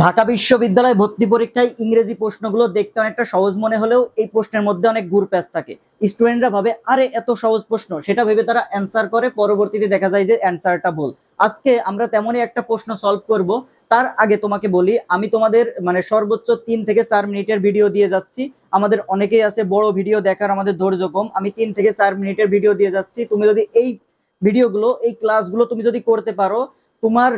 ঢাকা বিশ্ববিদ্যালয় ভর্তি পরীক্ষায় ইংরেজি প্রশ্নগুলো দেখতে অনেকটা সহজ মনে হলেও এই প্রশ্নের মধ্যে অনেক ঘুরপ্যাচ থাকে। স্টুডেন্টরা ভাবে আরে এত সহজ প্রশ্ন, সেটা ভেবে তারা অ্যান্সার করে, পরবর্তীতে দেখা যায় যে অ্যান্সারটা ভুল। আজকে আমরা তেমনই একটা প্রশ্ন সলভ করব। তার আগে তোমাকে বলি, আমি তোমাদের সর্বোচ্চ 3 থেকে 4 মিনিটের ভিডিও দিয়ে যাচ্ছি। আমাদের অনেকেই আছে বড় ভিডিও দেখার আমাদের ধৈর্য কম, আমি 3 থেকে 4 মিনিটের ভিডিও দিয়ে যাচ্ছি। তুমি যদি এই ভিডিওগুলো, এই ক্লাসগুলো তুমি যদি করতে পারো, তোমার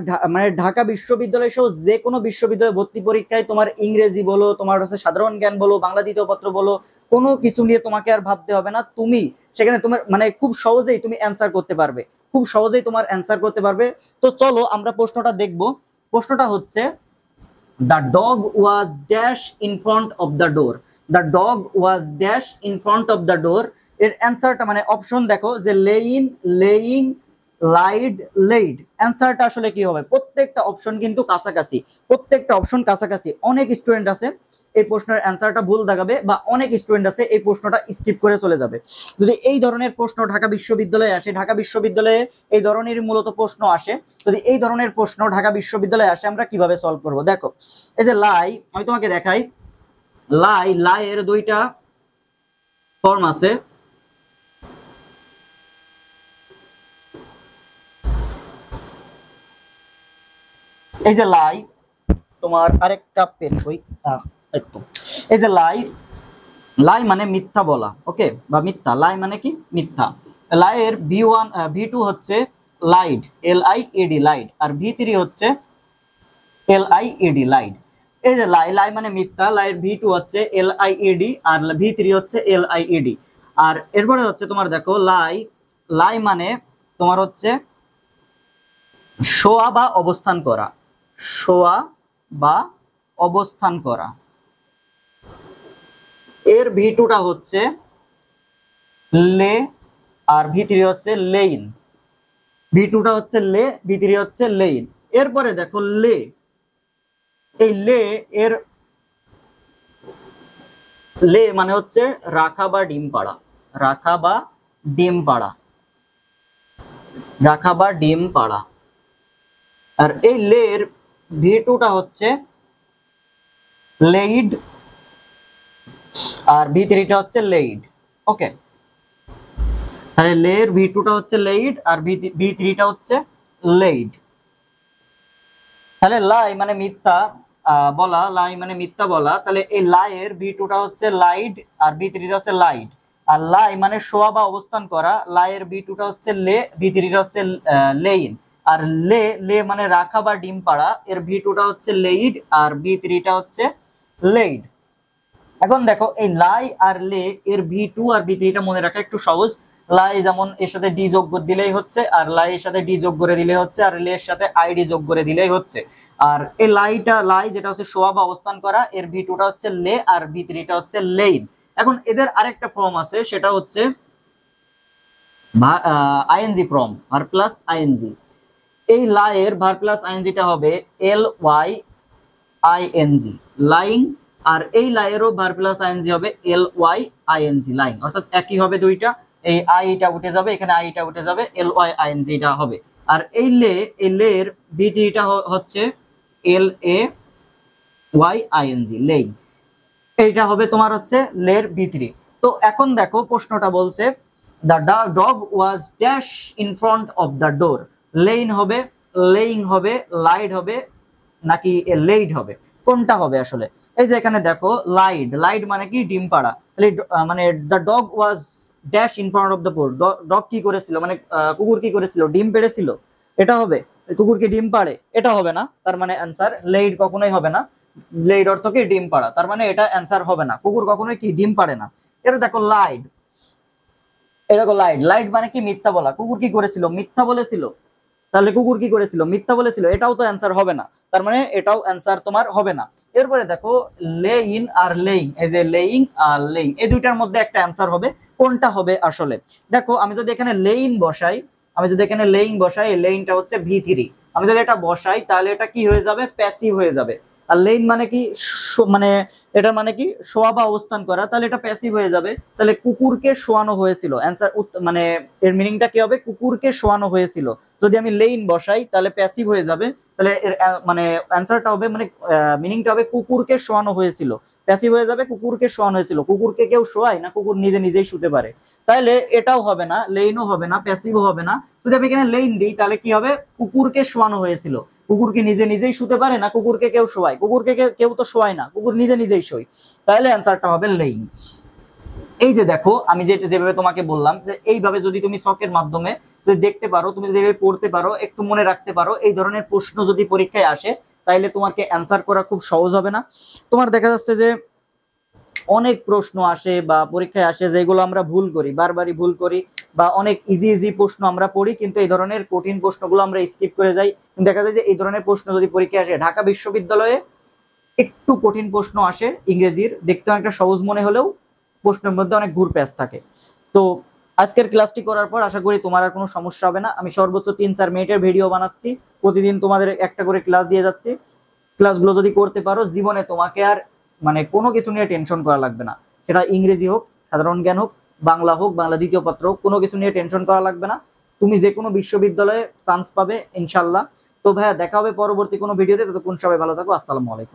ঢাকা বিশ্ববিদ্যালয় সহ যে কোনো বিশ্ববিদ্যালয় ভর্তি পরীক্ষায় তোমার ইংরেজি বলো, তোমার হচ্ছে সাধারণ জ্ঞান বলো, বাংলা দ্বিতীয় পত্র বলো, কোনো কিছু নিয়ে তোমাকে আর ভাবতে হবে না। তুমি সেখানে তোমার খুব সহজেই তুমি অ্যান্সার করতে পারবে, খুব সহজেই তোমার অ্যান্সার করতে পারবে। তো চলো আমরা প্রশ্নটা দেখব। প্রশ্নটা হচ্ছে, the dog was dash in front of the door. The dog was dash in front of the ডোর। এর অ্যান্সারটা অপশন দেখো যে লেইন, লেইং, লাইড, লেইড। অ্যান্সারটা আসলে কি হবে? প্রত্যেকটা অপশন কিন্তু কাছাকাছি, প্রত্যেকটা অপশন কাছাকাছি। অনেক স্টুডেন্ট আছে এই প্রশ্নের অ্যান্সারটা ভুল দেখাবে, বা অনেক স্টুডেন্ট আছে এই প্রশ্নটা স্কিপ করে চলে যাবে। যদি এই ধরনের প্রশ্ন ঢাকা বিশ্ববিদ্যালয়ে আসে, ঢাকা বিশ্ববিদ্যালয়ে এই ধরনের মূলত প্রশ্ন আসে, যদি এই ধরনের প্রশ্ন ঢাকা বিশ্ববিদ্যালয়ে আসে আমরা কিভাবে সলভ করব? দেখো, এই যে লাই, আমি তোমাকে দেখাই। লাই, লাই এর দুইটা ফর্ম আছে। এই যে লাই, তোমার আরেকটা পেন কই, একটু। এই যে লাই, লাই মানে মিথ্যা বলা, ওকে, বা মিথ্যা। লাই মানে কি? মিথ্যা। লাই এর V1 V2 হচ্ছে লাইড, LIED লাইড, আর V3 হচ্ছে LIED লাইড। এই যে লাই, লাই মানে মিথ্যা, লাই এর V2 হচ্ছে LIED আর V3 হচ্ছে LIED। আর এরপরে হচ্ছে তোমার দেখো লাই, লাই মানে তোমার হচ্ছে শোয়া বা অবস্থান করা, শোয়া বা অবস্থান করা। এর V2টা হচ্ছে লে, আর V3 হচ্ছে লেইন। V2টা হচ্ছে লে, V3 হচ্ছে লেইন। এরপরে দেখো লে, এই লে এর লে মানে হচ্ছে রাখা বা ডিম পাড়া, রাখা বা ডিম পাড়া, রাখা বা ডিম পাড়া। আর এই লের V2টা হচ্ছে লেইড, আর V3টা হচ্ছে লেইড, ওকে। তাহলে লের V2টা হচ্ছে লেইড আর V3টা হচ্ছে লেইড। তাহলে লাই মানে মিথ্যা বলা, লাই মানে মিথ্যা বলা। তাহলে এই লাই এর V2টা হচ্ছে লাইড আর V3টা হচ্ছে লাইড। আর লাই মানে শোয়া বা অবস্থান করা, লাই এর V2টা হচ্ছে লে, V3টা হচ্ছে লেইন। আর লে, লে মানে রাখা বা ডিম পাড়া, এর V2টা হচ্ছে লেইড আর V3টা হচ্ছে লেইড। এখন দেখো এই লাই আর লে এর V2 আর V3টা মনে রাখা একটু সহজ। লাই যেমন এর সাথে ডি যোগ করে দিলেই হচ্ছে, আর লাই এর সাথে ডি যোগ করে দিলে হচ্ছে, আর লে এর সাথে আইডি যোগ করে দিলেই হচ্ছে। আর এই লাইটা, লাই যেটা হচ্ছে শোয়া বা অবস্থান করা, এর V2টা হচ্ছে লে আর V3টা হচ্ছে লেইন। এখন এদের আরেকটা ফর্ম আছে, সেটা হচ্ছে ING form, verb plus ING. এই লাই এর ভার প্লাস আইএনজিটা হবে LYING, লাইং। আর এই লাইয়েরও ভার প্লাস আইএনজি হবে LYING, লাইং। অর্থাৎ একই হবে দুইটা, এই আইটা উঠে যাবে, এখানে আইটা উঠে যাবে, LYING টা হবে। আর এই লে, এই লের V3টা হচ্ছে LAYING, লেইং। এইটা হবে তোমার হচ্ছে লের V3। তো এখন দেখো প্রশ্নটা বলছে, the dog was dash in front of the door. Lain হবে, লেইং হবে, লাইড হবে, নাকি লেইড হবে? কোনটা হবে আসলে? এই যে এখানে দেখো লাইড, লাইড মানে কি? ডিম পাড়া। তাহলে the dog was dash in front of the door, dog কি করেছিল, কুকুর কি করেছিল? ডিম পেড়েছিল, এটা হবে। কুকুর কি ডিম পাড়ে? এটা হবে না। তার মানে অ্যান্সার লেইড কখনোই হবে না। লেইড অর্থ কি? ডিম পাড়া, তার মানে এটা অ্যান্সার হবে না। কুকুর কখনোই কি ডিম পাড়ে না। এটা দেখো লাইড, এটা দেখো লাইড, লাইড মানে কি? মিথ্যা বলা। কুকুর কি করেছিল? মিথ্যা বলেছিল। তাহলে কুকুর কি করেছিল? মিথ্যা বলেছিল, এটাও তো অ্যান্সার হবে না। তার মানে এটাও অ্যান্সার তোমার হবে না। এরপরে দেখো লেইন আর লেইং, এই যে লেইং আর লেইং, এই দুইটার মধ্যে একটা অ্যান্সার হবে। কোনটা হবে আসলে? দেখো আমি যদি এখানে লেইন বসাই, আমি যদি এখানে লেইং বসাই, লেইনটা হচ্ছে V3। আমি যদি এটা বসাই তাহলে এটা কি হয়ে যাবে? প্যাসিভ হয়ে যাবে। আর লেইন মানে কি মানে এটা মানে কি শোয়া বা অবস্থান করা, তাহলে এটা প্যাসিভ হয়ে যাবে। তাহলে কুকুরকে শোয়ানো হয়েছিল, অ্যান্সার মানে এর মিনিংটা কি হবে, কুকুরকে শোয়ানো হয়েছিল। যদি আমি লেইন বসাই তাহলে প্যাসিভ হয়ে যাবে, তাহলে এর মানে অ্যান্সারটা হবে মানে মিনিংটা হবে কুকুরকে শোয়ানো হয়েছিল। প্যাসিভ হয়ে যাবে, কুকুরকে শোয়ানো হয়েছিল। কুকুরকে কেউ শোয়ায় না, কুকুর নিজে নিজেই শুতে পারে। তাহলে এটাও হবে না, লেইনও হবে না, প্যাসিভও হবে না। যদি আমি এখানে লেইন দিই তাহলে কি হবে, কুকুরকে শোয়ানো হয়েছিল। কুকুর কি নিজে নিজেই শুতে পারে না, কুকুরকে কেউ শোয়ায়? কুকুরকে কেউ তো শোয়ায় না, কুকুর নিজে নিজেই শোয়। তাহলে অ্যান্সারটা হবে লেইন। এই যে দেখো আমি যেভাবে তোমাকে বললাম যে এইভাবে যদি তুমি ছকের মাধ্যমে যদি দেখতে পারো, তুমি যদি পড়তে পারো, একটু মনে রাখতে পারো, এই ধরনের প্রশ্ন যদি পরীক্ষায় আসে তাইলে তোমাকে অ্যান্সার করা খুব সহজ হবে না। তোমার দেখা যাচ্ছে যে অনেক প্রশ্ন আসে বা পরীক্ষায় আসে যেগুলো আমরা ভুল করি, বারবারই ভুল করি, বা অনেক ইজি ইজি প্রশ্ন আমরা পড়ি, কিন্তু এই ধরনের কঠিন প্রশ্নগুলো আমরা স্কিপ করে যাই। দেখা যায় যে এই ধরনের প্রশ্ন যদি পরীক্ষায় আসে, ঢাকা বিশ্ববিদ্যালয়ে একটু কঠিন প্রশ্ন আসে ইংরেজির, দেখতে অনেকটা সহজ মনে হলেও প্রশ্নের মধ্যে অনেক ঘুরপ্যাচ থাকে। তো আজকের ক্লাসটি করার পর আশা করি তোমার আর কোনো সমস্যা হবে না। আমি সর্বোচ্চ 3-4 মিনিটের ভিডিও বানাচ্ছি, প্রতিদিন তোমাদের একটা করে ক্লাস দিয়ে যাচ্ছি। ক্লাসগুলো যদি করতে পারো, জীবনে তোমাকে আর মানে কোনো কিছু নিয়ে টেনশন করা লাগবে না। সেটা ইংরেজি হোক, সাধারণ জ্ঞান হোক, বাংলা হোক, বাংলা দ্বিতীয় পত্র হোক, কোনো কিছু নিয়ে টেনশন করা লাগবে না। তুমি যে কোনো বিশ্ববিদ্যালয়ে চান্স পাবে ইনশাল্লাহ। তো ভাইয়া দেখা হবে পরবর্তী কোনো ভিডিওতে, ততক্ষণ সবাই ভালো থাকো। আসসালামু আলাইকুম।